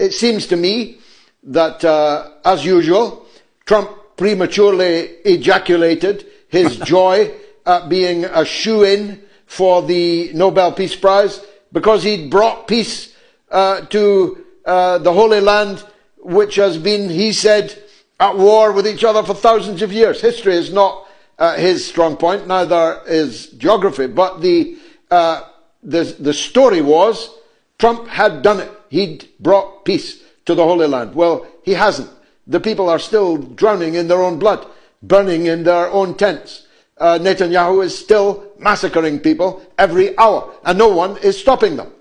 it seems to me that, as usual, Trump prematurely ejaculated his joy at being a shoo-in for the Nobel Peace Prize because he'd brought peace to the Holy Land, which has been, he said, at war with each other for thousands of years. History is not his strong point, neither is geography, but the story was Trump had done it. He'd brought peace to the Holy Land. Well, he hasn't. The people are still drowning in their own blood, burning in their own tents. Netanyahu is still massacring people every hour, and no one is stopping them.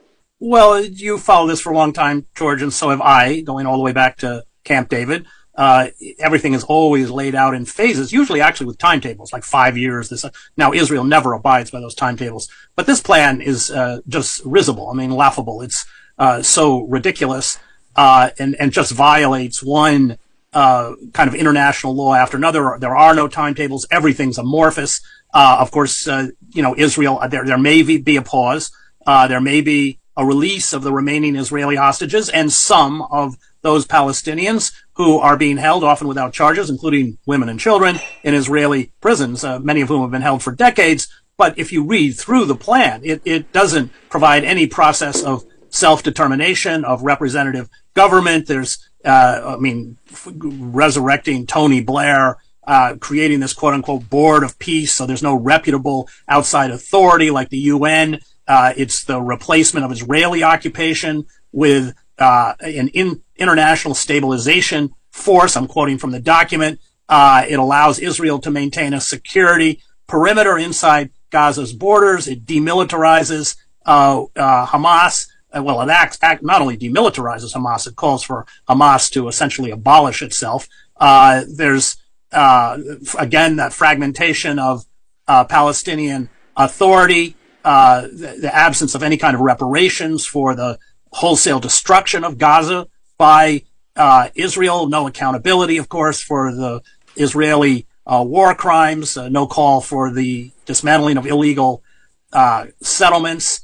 Well, you followed this for a long time, George, and so have I, going all the way back to Camp David. Everything is always laid out in phases, usually actually with timetables, like 5 years. Now, Israel never abides by those timetables. But this plan is just risible, laughable. It's so ridiculous and just violates one kind of international law after another. There are no timetables. Everything's amorphous. Of course, Israel, there may be a pause. There may be a release of the remaining Israeli hostages and some of those Palestinians who are being held, often without charges, including women and children, in Israeli prisons, many of whom have been held for decades. But if you read through the plan, it doesn't provide any process of self-determination, of representative government. There's, resurrecting Tony Blair, creating this quote-unquote board of peace, so there's no reputable outside authority like the UN. It's the replacement of Israeli occupation with an international stabilization force. I'm quoting from the document. It allows Israel to maintain a security perimeter inside Gaza's borders. It demilitarizes Hamas. Well, it not only demilitarizes Hamas, it calls for Hamas to essentially abolish itself. There's, again, that fragmentation of Palestinian authority, the absence of any kind of reparations for the wholesale destruction of Gaza by Israel, no accountability, of course, for the Israeli war crimes, no call for the dismantling of illegal settlements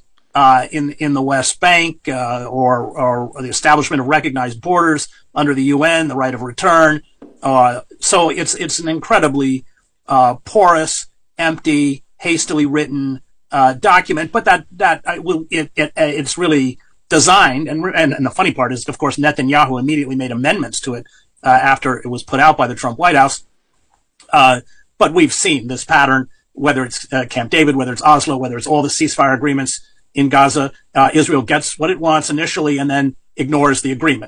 in the West Bank, or the establishment of recognized borders under the UN, the right of return. So it's an incredibly porous, empty, hastily written document, but it's really designed, and the funny part is, of course, Netanyahu immediately made amendments to it after it was put out by the Trump White House. But we've seen this pattern, whether it's Camp David, whether it's Oslo, whether it's all the ceasefire agreements in Gaza. Israel gets what it wants initially and then ignores the agreement.